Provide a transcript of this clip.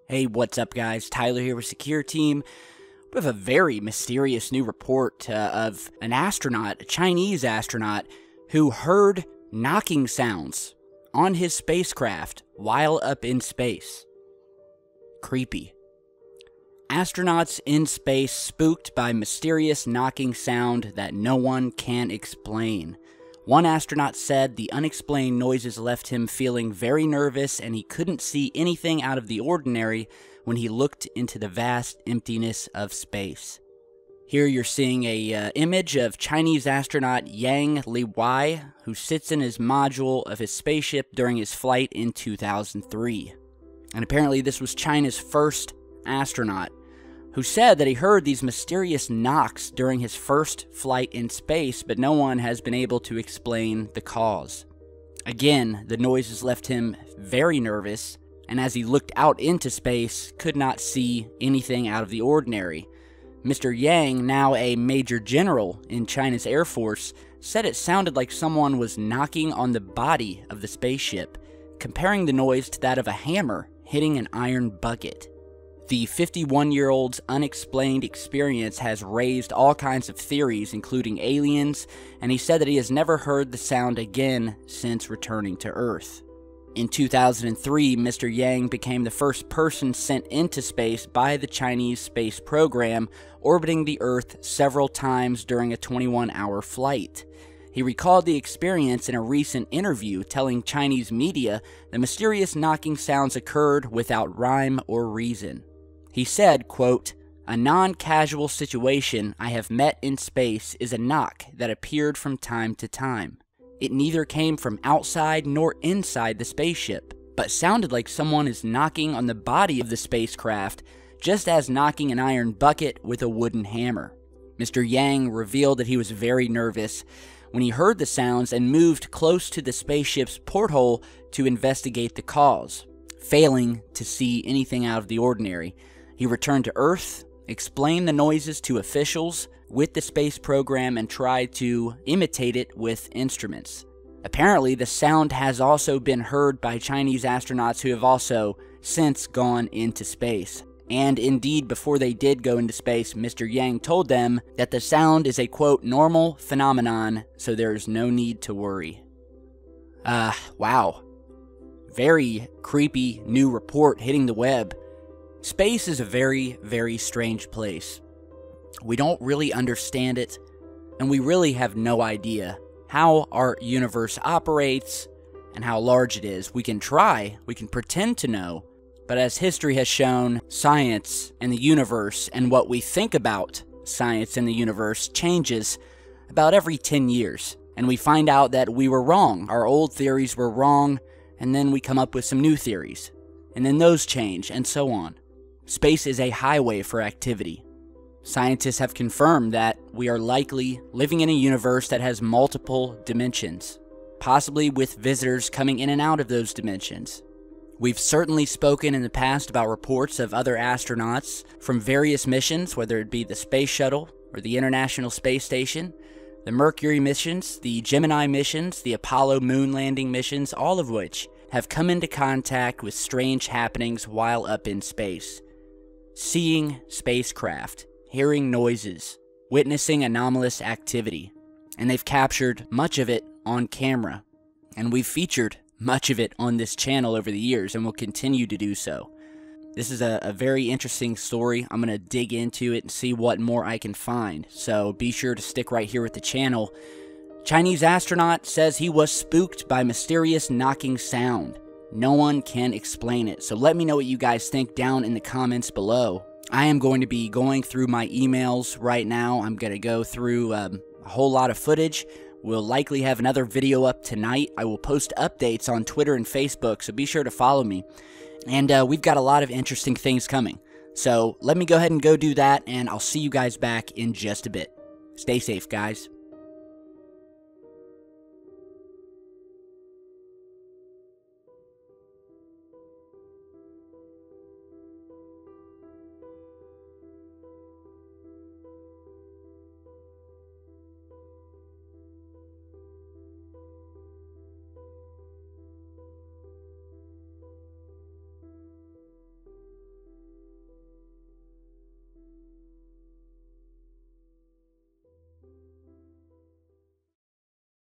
Hey, what's up guys? Tyler here with Secureteam. We have a very mysterious new report of an astronaut, a Chinese astronaut, who heard knocking sounds on his spacecraft while up in space. Creepy. Astronauts in space spooked by mysterious knocking sound that no one can explain. One astronaut said the unexplained noises left him feeling very nervous and he couldn't see anything out of the ordinary when he looked into the vast emptiness of space. Here you're seeing a image of Chinese astronaut Yang Liwei, who sits in his module of his spaceship during his flight in 2003. And apparently this was China's first astronaut who said that he heard these mysterious knocks during his first flight in space, but no one has been able to explain the cause. Again, the noises left him very nervous, and as he looked out into space, could not see anything out of the ordinary. Mr. Yang, now a major general in China's Air Force, said it sounded like someone was knocking on the body of the spaceship, comparing the noise to that of a hammer hitting an iron bucket. The 51-year-old's unexplained experience has raised all kinds of theories, including aliens, and he said that he has never heard the sound again since returning to Earth. In 2003, Mr. Yang became the first person sent into space by the Chinese space program, orbiting the Earth several times during a 21-hour flight. He recalled the experience in a recent interview, telling Chinese media the mysterious knocking sounds occurred without rhyme or reason. He said, quote, "A non-casual situation I have met in space is a knock that appeared from time to time. It neither came from outside nor inside the spaceship, but sounded like someone is knocking on the body of the spacecraft, just as knocking an iron bucket with a wooden hammer." Mr. Yang revealed that he was very nervous when he heard the sounds and moved close to the spaceship's porthole to investigate the cause, failing to see anything out of the ordinary. He returned to Earth, explained the noises to officials with the space program, and tried to imitate it with instruments. Apparently, the sound has also been heard by Chinese astronauts who have also since gone into space. And indeed, before they did go into space, Mr. Yang told them that the sound is a, quote, normal phenomenon, so there is no need to worry. Wow. Very creepy new report hitting the web. Space is a very, very strange place. We don't really understand it, and we really have no idea how our universe operates and how large it is. We can try, we can pretend to know, but as history has shown, science and the universe and what we think about science and the universe changes about every 10 years. And we find out that we were wrong. Our old theories were wrong, and then we come up with some new theories. And then those change, and so on. Space is a highway for activity. Scientists have confirmed that we are likely living in a universe that has multiple dimensions, possibly with visitors coming in and out of those dimensions. We've certainly spoken in the past about reports of other astronauts from various missions, whether it be the Space Shuttle or the International Space Station, the Mercury missions, the Gemini missions, the Apollo moon landing missions, all of which have come into contact with strange happenings while up in space. Seeing spacecraft, hearing noises, witnessing anomalous activity, and they've captured much of it on camera, and we've featured much of it on this channel over the years, and will continue to do so. This is a very interesting story. I'm going to dig into it and see what more I can find, so be sure to stick right here with the channel. Chinese astronaut says he was spooked by mysterious knocking sound. No one can explain it. So let me know what you guys think down in the comments below. I am going to be going through my emails right now. I'm going to go through a whole lot of footage. We'll likely have another video up tonight. I will post updates on Twitter and Facebook, so be sure to follow me. And we've got a lot of interesting things coming. So let me go ahead and go do that, and I'll see you guys back in just a bit. Stay safe, guys.